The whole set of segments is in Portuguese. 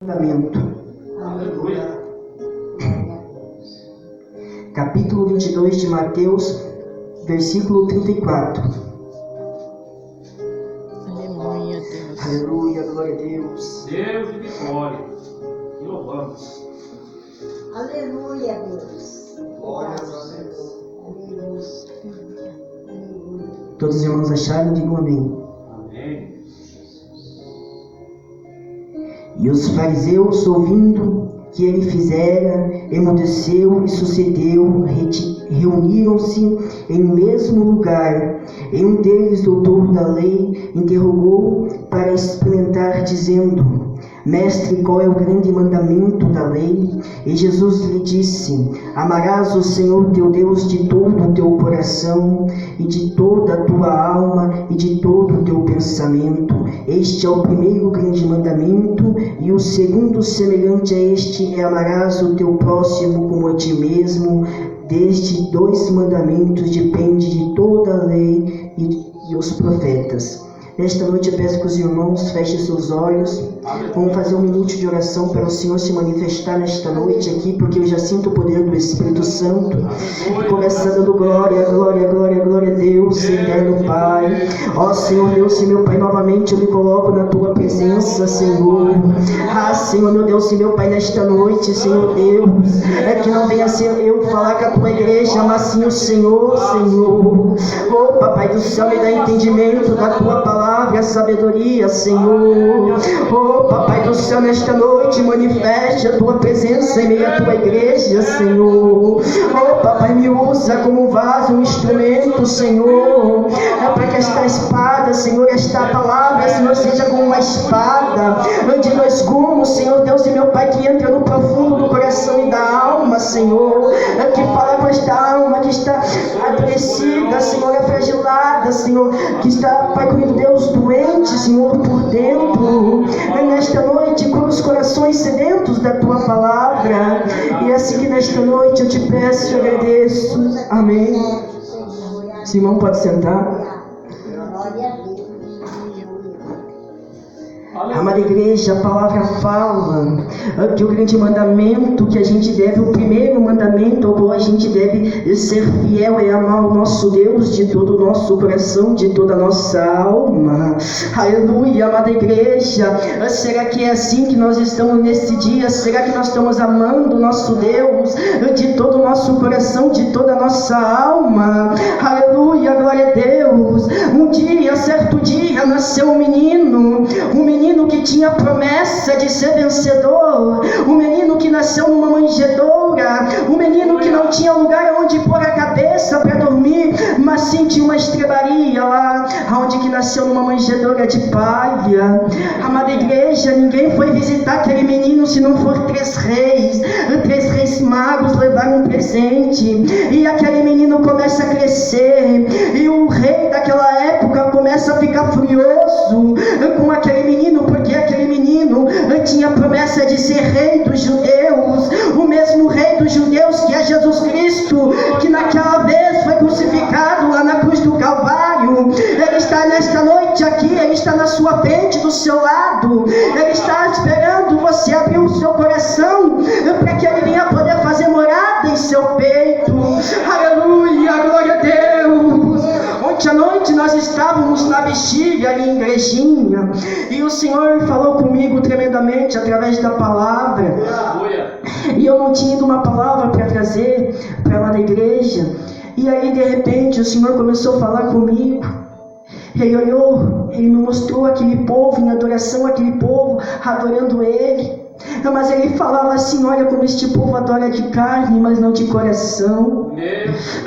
Mandamento. Aleluia. Capítulo 22 de Mateus, versículo 34. Aleluia, Deus. Aleluia, glória a Deus. Deus de vitória. E louvamos. Aleluia, Deus. Glória a Deus. Aleluia. Todos os irmãos acharam? Digam amém. Amém. E os fariseus, ouvindo que ele fizera, emudeceu e sucedeu, reuniram-se em mesmo lugar. E um deles, doutor da lei, interrogou para experimentar, dizendo: Mestre, qual é o grande mandamento da lei? E Jesus lhe disse: Amarás o Senhor teu Deus de todo o teu coração, e de toda a tua alma, e de todo o teu pensamento. Este é o primeiro grande mandamento, e o segundo semelhante a este é: amarás o teu próximo como a ti mesmo. Destes dois mandamentos depende de toda a lei e os profetas. Nesta noite eu peço que os irmãos fechem seus olhos. Vamos fazer um minuto de oração para o Senhor se manifestar nesta noite aqui, porque eu já sinto o poder do Espírito Santo. E começa dando glória, glória, glória, glória a Deus, eterno Pai. Ó Senhor Deus e meu Pai, novamente eu me coloco na Tua presença, Senhor. Ah, Senhor, meu Deus e meu Pai, nesta noite, Senhor Deus, é que não venha ser eu falar com a Tua igreja, mas sim o Senhor, Senhor. Oh, Papai do céu, me dá entendimento da Tua palavra, sabedoria, Senhor. Oh, Papai do céu, nesta noite, manifeste a Tua presença em meio à Tua igreja, Senhor. Oh, Papai, me usa como um vaso, um instrumento, Senhor. É para que esta espada, Senhor, esta palavra, Senhor, seja como uma espada de dois gumes, Senhor Deus e meu Pai, que entra no profundo do coração e da alma, Senhor. Que fala com esta alma que está adoecida, Senhor, afragilada, Senhor, que está, Pai querido Deus, doente, Senhor, por dentro. Nesta noite, com os corações sedentos da Tua palavra. E assim que nesta noite eu te peço e agradeço. Amém. Simão, pode sentar. Glória a Deus. Amada igreja, a palavra fala que o grande mandamento que a gente deve, o primeiro mandamento ao qual a gente deve ser fiel é amar o nosso Deus de todo o nosso coração, de toda a nossa alma. Aleluia, amada igreja. Será que é assim que nós estamos nesse dia? Será que nós estamos amando o nosso Deus de todo o nosso coração, de toda a nossa alma? Aleluia, glória a Deus. Certo dia, nasceu um menino que tinha promessa de ser vencedor, um menino que nasceu numa manjedoura, um menino que não tinha lugar onde pôr a cabeça para dormir, mas sim tinha uma estrebaria lá, onde que nasceu numa manjedoura de palha. Amada igreja, ninguém foi visitar aquele menino se não for três reis magos levaram um presente, e aquele menino começa a crescer, e o rei daquela época começa a ficar furioso com aquele menino, porque aquele menino tinha a promessa de ser rei dos judeus, o mesmo rei dos judeus que é Jesus Cristo, que naquela vez foi crucificado lá na cruz do Calvário. Ele está nesta noite aqui, ele está na sua frente, do seu lado, ele está esperando você abrir o seu coração para que ele venha poder fazer morada em seu peito. Aleluia, glória a Deus. Ontem à noite nós estávamos na bexiga ali em Igrejinha, e o Senhor falou comigo tremendamente através da palavra. E eu não tinha uma palavra para trazer para lá da igreja. E aí de repente o Senhor começou a falar comigo. Ele olhou, ele me mostrou aquele povo em adoração, aquele povo adorando Ele. Mas ele falava assim: olha como este povo adora de carne, mas não de coração.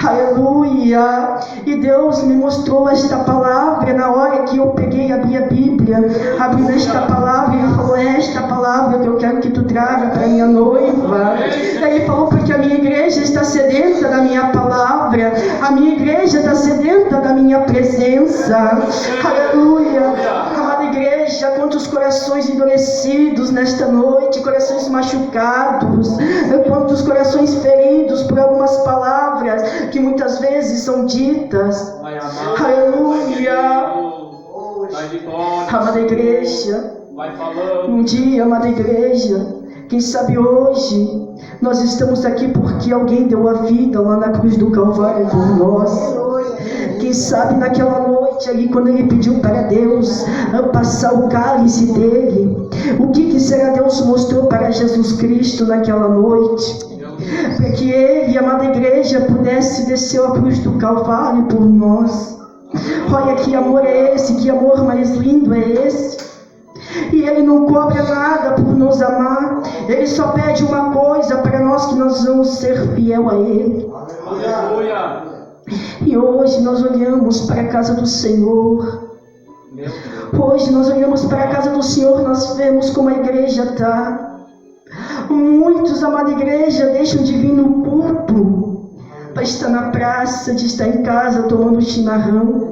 Aleluia. E Deus me mostrou esta palavra na hora que eu peguei e abri a Bíblia, abri esta palavra, e Ele falou: é esta palavra que eu quero que tu traga para minha noiva. Ele falou: porque a minha igreja está sedenta da minha palavra, a minha igreja está sedenta da minha presença. Aleluia. Amada igreja, quantos corações endurecidos nesta noite, corações machucados, quantos corações feridos por algumas palavras que muitas vezes são ditas. Aleluia. Amada igreja, Vai falando. Um dia, amada igreja, quem sabe hoje, nós estamos aqui porque alguém deu a vida lá na cruz do Calvário por nós. Quem sabe naquela noite ali, quando ele pediu para Deus passar o cálice dele, o que será Deus mostrou para Jesus Cristo naquela noite? Para que ele, amada igreja, pudesse descer a cruz do Calvário por nós. Olha que amor é esse, que amor mais lindo é esse. E ele não cobra nada por nos amar. Ele só pede uma coisa para nós, que nós vamos ser fiel a ele. Aleluia. E hoje nós olhamos para a casa do Senhor. Hoje nós olhamos para a casa do Senhor, nós vemos como a igreja está. Muitos, amada igreja, deixam de vir no culto para estar na praça, de estar em casa tomando chimarrão.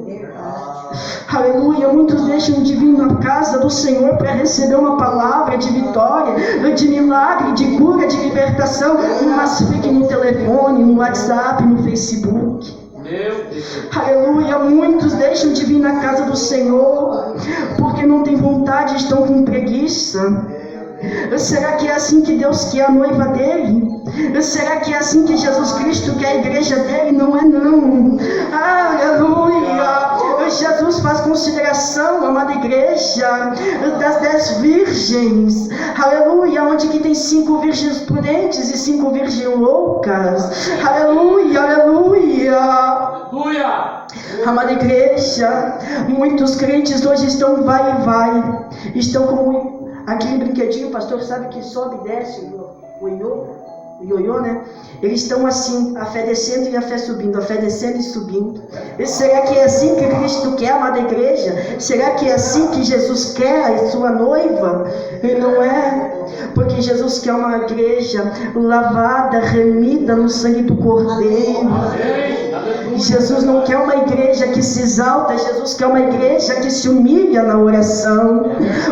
Aleluia, muitos deixam de vir na casa do Senhor para receber uma palavra de vitória, de milagre, de cura, de libertação, mas fiquem no telefone, no WhatsApp, no Facebook. Aleluia, muitos deixam de vir na casa do Senhor porque não tem vontade, estão com preguiça. Será que é assim que Deus quer a noiva dele? Será que é assim que Jesus Cristo quer a igreja dele? Não é não. Aleluia. Jesus faz consideração, amada igreja, das 10 virgens. Aleluia. Onde que tem 5 virgens prudentes e 5 virgens loucas. Aleluia, aleluia. Aleluia. Amada igreja, muitos crentes hoje estão vai e vai. Estão como aquele brinquedinho, o pastor sabe que sobe e desce, o ioiô, né? Eles estão assim, a fé descendo e a fé subindo, a fé descendo e subindo. E será que é assim que Cristo quer, amada igreja? Será que é assim que Jesus quer a sua noiva? E não é, porque Jesus quer uma igreja lavada, remida no sangue do Cordeiro. Jesus não quer uma igreja que se exalta, Jesus quer uma igreja que se humilha na oração.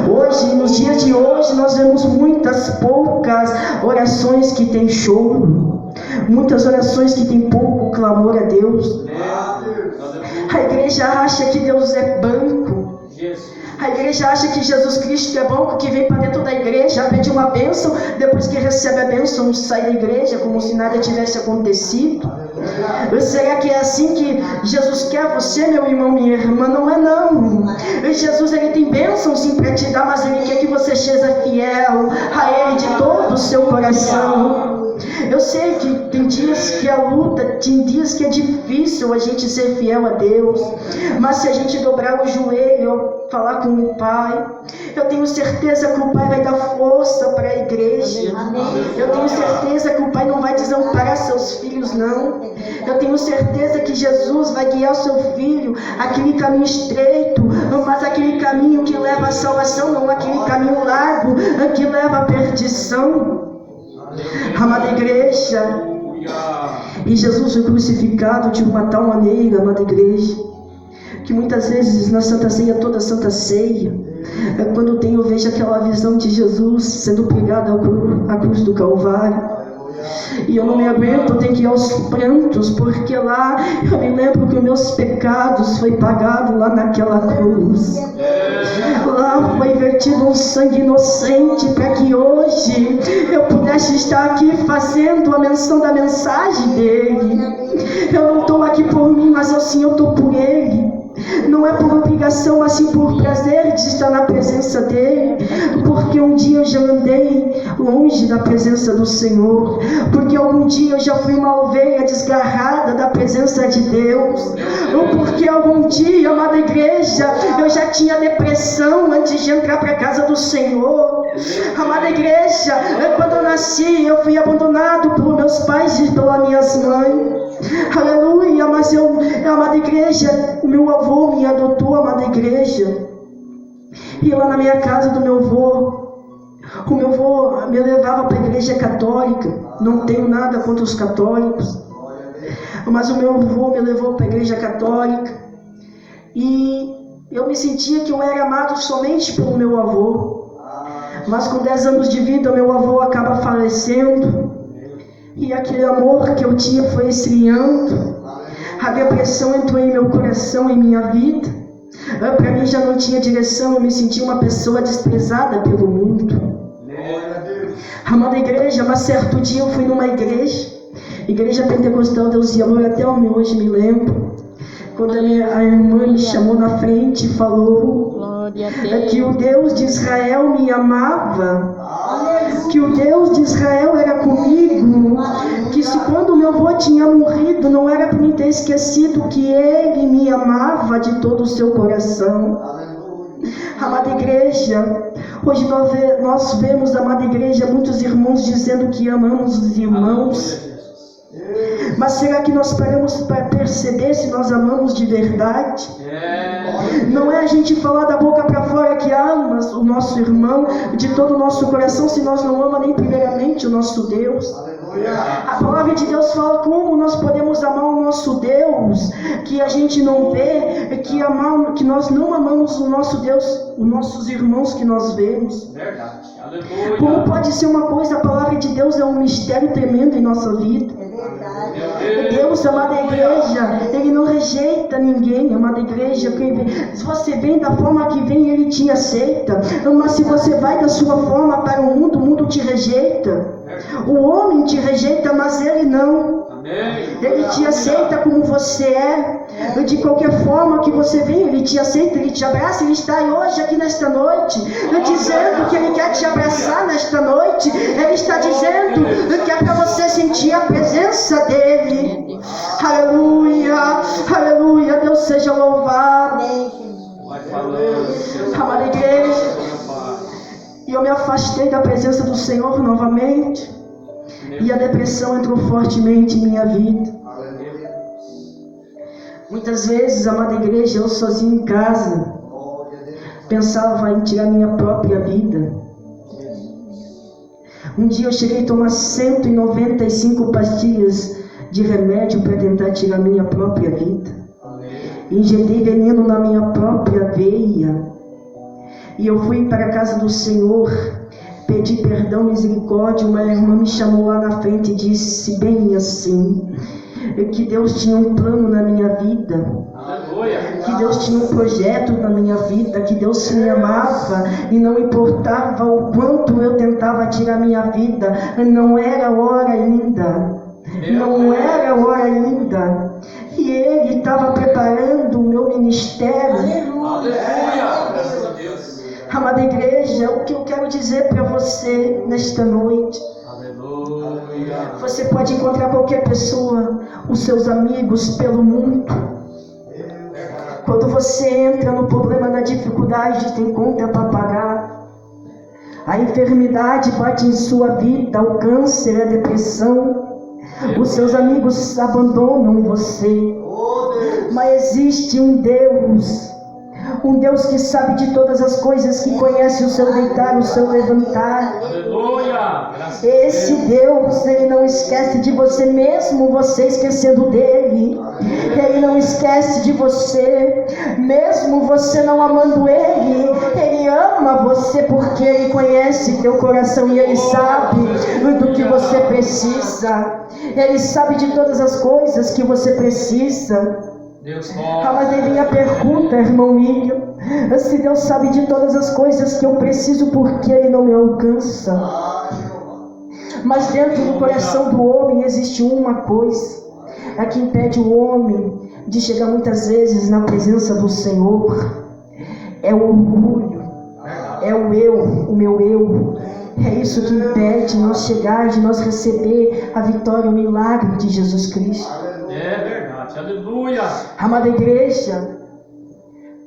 Hoje, nos dias de hoje, nós vemos poucas orações que têm choro, muitas orações que têm pouco clamor a Deus. A igreja acha que Deus é banco. A igreja acha que Jesus Cristo é banco, que vem para dentro da igreja, pede uma bênção, depois que recebe a bênção sai da igreja como se nada tivesse acontecido. Será que é assim que Jesus quer você, meu irmão, minha irmã? Não é não. Jesus, ele tem bênção sim para te dar, mas ele quer que você seja fiel a ele de todo o seu coração. Eu sei que tem dias que a luta, tem dias que é difícil a gente ser fiel a Deus, mas se a gente dobrar o joelho, falar com o Pai, eu tenho certeza que o Pai vai dar força para a igreja. Eu tenho certeza que o Pai não vai desamparar seus filhos, não. Eu tenho certeza que Jesus vai guiar o seu filho aquele caminho estreito, mas aquele caminho que leva à salvação, não aquele caminho largo que leva à perdição. Amada igreja, e Jesus foi crucificado de uma tal maneira, amada igreja, que muitas vezes na Santa Ceia, toda a Santa Ceia, quando eu vejo aquela visão de Jesus sendo pregado à cruz do Calvário, e eu não me aguento, eu tenho que ir aos prantos, porque lá eu me lembro que os meus pecados foi pagado lá naquela cruz. Lá foi vertido um sangue inocente para que hoje eu pudesse estar aqui fazendo a menção da mensagem dele. Eu não estou aqui por mim, mas assim eu estou por ele. Não é por obrigação, mas sim por prazer de estar na presença dele, porque um dia eu já andei longe da presença do Senhor, porque algum dia eu já fui uma ovelha desgarrada da presença de Deus, porque algum dia, amada igreja, eu já tinha depressão antes de entrar para a casa do Senhor. Amada igreja, quando eu nasci, eu fui abandonado por meus pais e pelas minhas mães. Aleluia, mas amada igreja, o meu avô me adotou, amada igreja. E lá na minha casa do meu avô, o meu avô me levava para a igreja católica. Não tenho nada contra os católicos, mas o meu avô me levou para a igreja católica. E eu me sentia que eu era amado somente pelo meu avô. Mas com 10 anos de vida, meu avô acaba falecendo. E aquele amor que eu tinha foi esfriando. A depressão entrou em meu coração, em minha vida. Para mim já não tinha direção, eu me sentia uma pessoa desprezada pelo mundo. Amada igreja, mas certo dia eu fui numa igreja pentecostal Deus e Amor, até hoje me lembro, quando a irmã me chamou na frente e falou que o Deus de Israel me amava, que o Deus de Israel era comigo, que se quando meu avô tinha morrido, não era para mim ter esquecido que ele me amava de todo o seu coração. Amada igreja, hoje nós vemos, amada igreja, muitos irmãos dizendo que amamos os irmãos. Mas será que nós paramos para perceber se nós amamos de verdade? Não é a gente falar da boca para fora que ama o nosso irmão de todo o nosso coração, se nós não amamos nem primeiramente o nosso Deus. A palavra de Deus fala como nós podemos amar o nosso Deus, que a gente não vê, que nós não amamos o nosso Deus, os nossos irmãos que nós vemos. Verdade. Aleluia. Como pode ser uma coisa, a palavra de Deus é um mistério tremendo em nossa vida. Deus, amada igreja, Ele não rejeita ninguém, amada igreja. Se você vem da forma que vem, Ele te aceita. Mas se você vai da sua forma para o mundo te rejeita. O homem te rejeita, mas Ele não. Ele te aceita como você é. De qualquer forma que você vem, Ele te aceita, Ele te abraça. Ele está hoje aqui nesta noite dizendo que Ele quer te abraçar nesta noite. Ele está dizendo que é para você sentir a presença dEle. Aleluia, aleluia, Deus seja louvado. Amada igreja, e eu me afastei da presença do Senhor novamente, e a depressão entrou fortemente em minha vida. Muitas vezes, amada igreja, eu sozinho em casa pensava em tirar minha própria vida. Um dia eu cheguei a tomar 195 pastilhas de remédio para tentar tirar minha própria vida. Injetei veneno na minha própria veia. E eu fui para a casa do Senhor, pedi perdão, misericórdia. Uma irmã me chamou lá na frente e disse bem assim, que Deus tinha um plano na minha vida, que Deus tinha um projeto na minha vida, que Deus me amava e não importava o quanto eu tentava tirar minha vida, não era hora ainda, não era hora ainda. E Ele estava preparando o meu ministério. Amada igreja, o que eu quero dizer para você nesta noite, você pode encontrar qualquer pessoa, os seus amigos pelo mundo. Quando você entra no problema da dificuldade, tem conta para pagar. A enfermidade bate em sua vida, o câncer, a depressão. Os seus amigos abandonam você. Mas existe um Deus que sabe de todas as coisas, que conhece o seu deitar, o seu levantar. Esse Deus, Ele não esquece de você, mesmo você esquecendo dEle. Ele não esquece de você, mesmo você não amando Ele. Ele ama você porque Ele conhece teu coração e Ele sabe do que você precisa. Ele sabe de todas as coisas que você precisa. Mas aí vem a pergunta, irmão William, se Deus sabe de todas as coisas que eu preciso, por que Ele não me alcança? Mas dentro do coração do homem existe uma coisa, é que impede o homem de chegar muitas vezes na presença do Senhor. É o orgulho, é o eu, o meu eu. É isso que impede de nós chegar, de nós receber a vitória, o milagre de Jesus Cristo. É verdade, aleluia. Amada igreja,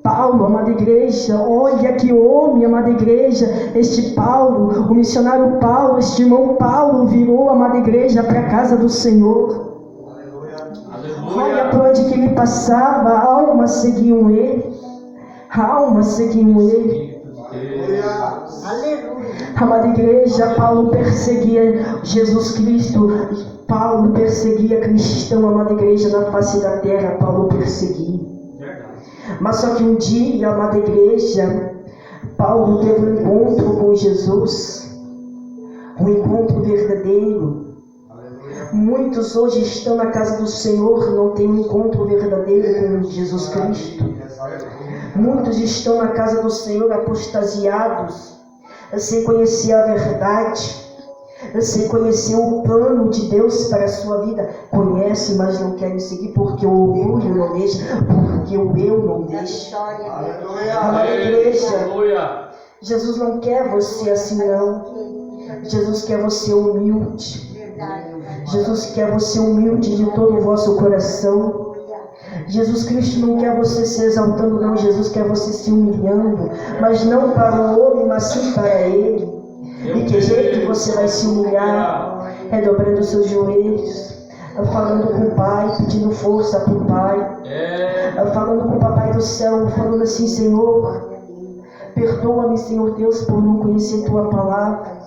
Paulo, amada igreja, olha que homem, amada igreja. Este Paulo, o missionário Paulo, este irmão Paulo virou, amada igreja, para a casa do Senhor. Olha por onde que ele passava, almas seguiam ele. Almas seguiam ele. Amada igreja, Paulo perseguia Jesus Cristo. Paulo perseguia cristão, amada igreja, na face da terra. Paulo perseguia. Mas só que um dia, amada igreja, Paulo teve um encontro com Jesus, um encontro verdadeiro. Muitos hoje estão na casa do Senhor, não têm um encontro verdadeiro com Jesus Cristo. Muitos estão na casa do Senhor apostasiados, sem conhecer a verdade, sem conhecer o plano de Deus para a sua vida. Conhece, mas não querem seguir, porque o orgulho não deixa, porque o eu não deixa. Amada igreja, Jesus não quer você assim não. Jesus quer você humilde. Jesus quer você humilde de todo o vosso coração. Jesus Cristo não quer você se exaltando não. Jesus quer você se humilhando, mas não para o homem, mas sim para Ele. E que jeito você vai se humilhar? É dobrando os seus joelhos, falando com o Pai, pedindo força para o Pai, falando com o Papai do céu, falando assim: Senhor, perdoa-me, Senhor Deus, por não conhecer Tua palavra,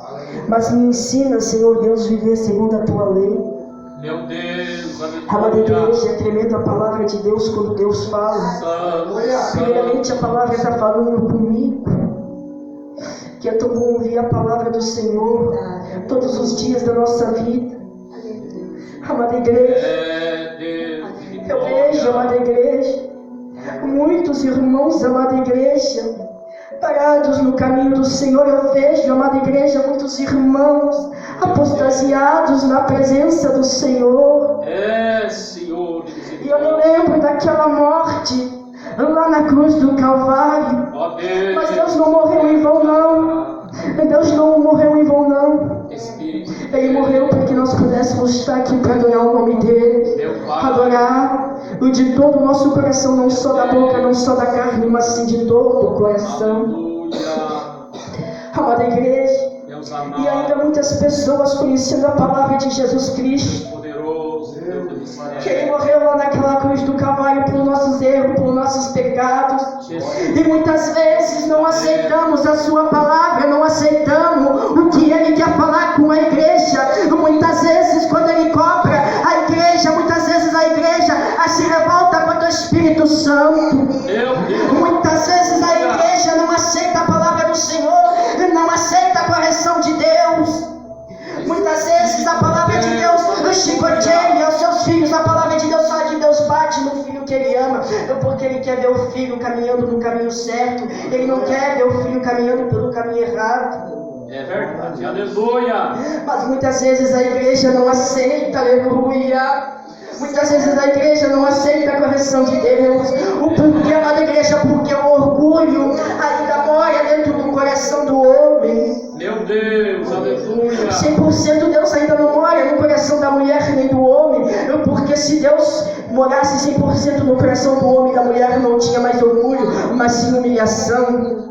mas me ensina, Senhor Deus, viver segundo a Tua lei. Meu Deus, Amada igreja, é tremenda a palavra de Deus quando Deus fala. Primeiramente a palavra está falando comigo, que é tão bom ouvir a palavra do Senhor todos os dias da nossa vida. Amada igreja, eu vejo, amada igreja, muitos irmãos, amada igreja, parados no caminho do Senhor. Eu vejo, amada igreja, muitos irmãos apostasiados na presença do Senhor. Senhor. E eu me lembro daquela morte lá na cruz do Calvário. Mas Deus não morreu em vão não. Deus não morreu em vão não. Ele morreu para que nós pudéssemos estar aqui para adorar o nome dEle. Adorar o de todo o nosso coração, não só da boca, não só da carne, mas sim de todo o coração. Amada igreja, e ainda muitas pessoas conhecendo a palavra de Jesus Cristo, que Ele morreu lá naquela cruz do Calvário por nossos erros, por nossos pecados. E muitas vezes não aceitamos a Sua palavra, não aceitamos o que Ele quer falar com a igreja. Muitas vezes quando Ele cobra a igreja, muitas vezes a igreja se revolta contra o Espírito Santo. Muitas vezes a igreja não aceita a palavra do Senhor, não aceita a correção de Deus. Muitas vezes a palavra de Deus chicoteia os seus filhos. A palavra de Deus fala que Deus bate no filho que Ele ama, porque Ele quer ver o filho caminhando no caminho certo. Ele não quer ver o filho caminhando pelo caminho errado. É verdade, aleluia. Mas muitas vezes a igreja não aceita, aleluia. Muitas vezes a igreja não aceita a correção de Deus. O porquê, amada igreja? Porque o orgulho ainda mora dentro do coração do homem. Meu Deus, aleluia. 100% Deus ainda não mora no coração da mulher nem do homem. Porque se Deus morasse 100% no coração do homem e da mulher, não tinha mais orgulho, mas sim humilhação.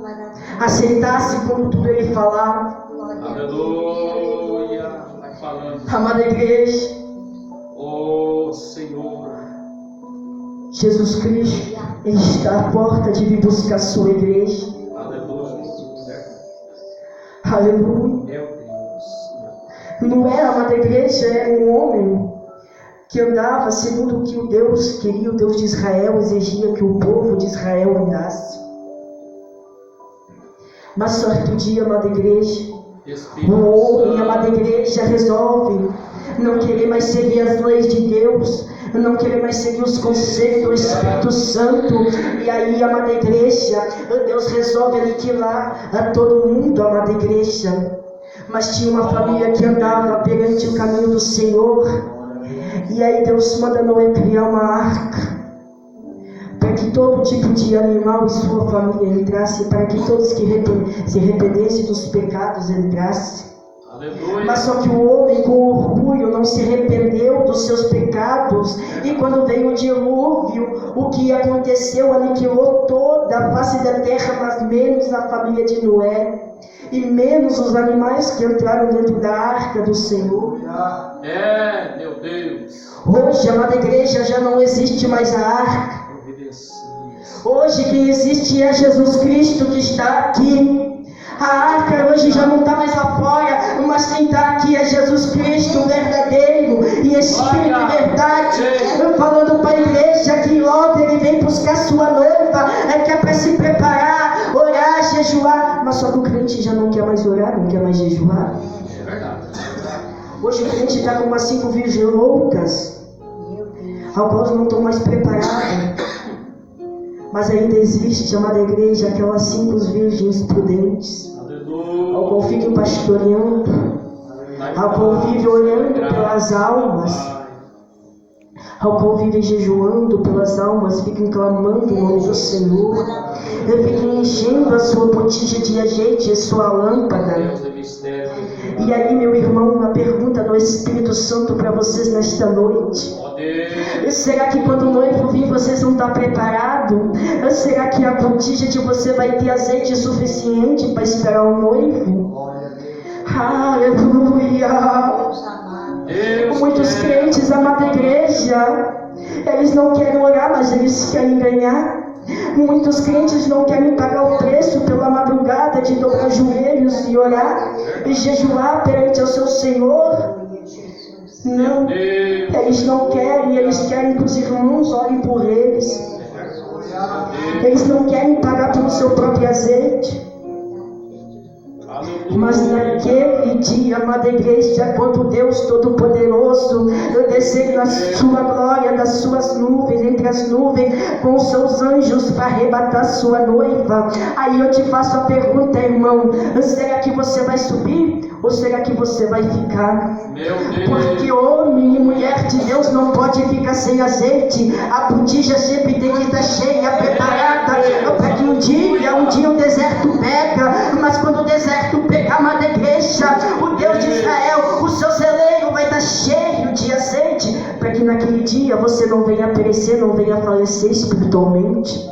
Aceitasse como tudo Ele falar. Aleluia. Falando. Amada igreja, Senhor, Jesus Cristo está à porta de vir buscar a sua igreja. aleluia. Aleluia. Meu Deus. Não é, amada igreja, é um homem que andava segundo o que o Deus queria, o Deus de Israel exigia que o povo de Israel andasse. Mas certo dia, amada igreja, o homem, amada igreja, resolve não querer mais seguir as leis de Deus, não querer mais seguir os conselhos do Espírito Santo. E aí, amada igreja, Deus resolve aniquilar a todo mundo, amada igreja. Mas tinha uma família que andava perante o caminho do Senhor. E aí Deus manda Noé criar uma arca, para que todo tipo de animal e sua família entrasse, para que todos que se arrependessem dos pecados entrassem. Aleluia. Mas só que o homem com orgulho não se arrependeu dos seus pecados. E quando veio o dilúvio, o que aconteceu? Aniquilou toda a face da terra, mas menos a família de Noé. E menos os animais que entraram dentro da arca do Senhor. Meu Deus. Hoje, amada igreja, já não existe mais a arca. Hoje quem existe é Jesus Cristo que está aqui. A arca hoje já não está mais lá fora, mas quem está aqui é Jesus Cristo, verdadeiro e Espírito de verdade, falando para a igreja que logo Ele vem buscar sua noiva, que é para se preparar, orar, jejuar. Mas só que o crente já não quer mais orar, não quer mais jejuar. É verdade. Hoje o crente está com umas 5 virgens loucas, alguns não estão mais preparados Mas ainda existe, amada igreja, aquelas 5 virgens prudentes, ao qual fiquem pastoreando, ao qual vivem olhando pelas almas, ao qual vivem jejuando pelas almas, fiquem clamando em nome do Senhor, fiquem enchendo a sua botija de azeite, a sua lâmpada. E aí, meu irmão, uma pergunta do Espírito Santo para vocês nesta noite: será que quando o noivo vir vocês vão estar preparados? Será que a botija de você vai ter azeite suficiente para esperar o noivo? Aleluia! Muitos crentes, amada igreja, eles não querem orar, mas eles querem ganhar. Muitos crentes não querem pagar o preço pela madrugada de dobrar joelhos e orar e jejuar perante ao seu Senhor. Não, eles não querem, eles querem que os irmãos orem por eles. Eles não querem pagar pelo seu próprio azeite. Mas naquele dia, amada igreja, quando Deus Todo-Poderoso descer na sua glória, das suas nuvens, entre as nuvens, com os seus anjos para arrebatar sua noiva, aí eu te faço a pergunta, irmão: será que você vai subir ou será que você vai ficar? Porque homem e mulher de Deus não pode ficar sem azeite. A botija sempre tem que estar cheia, preparada, para que um dia o deserto pega. Mas quando o deserto pegar, amada igreja, o Deus de Israel, o seu celeiro vai estar cheio de azeite, para que naquele dia você não venha perecer, não venha falecer espiritualmente.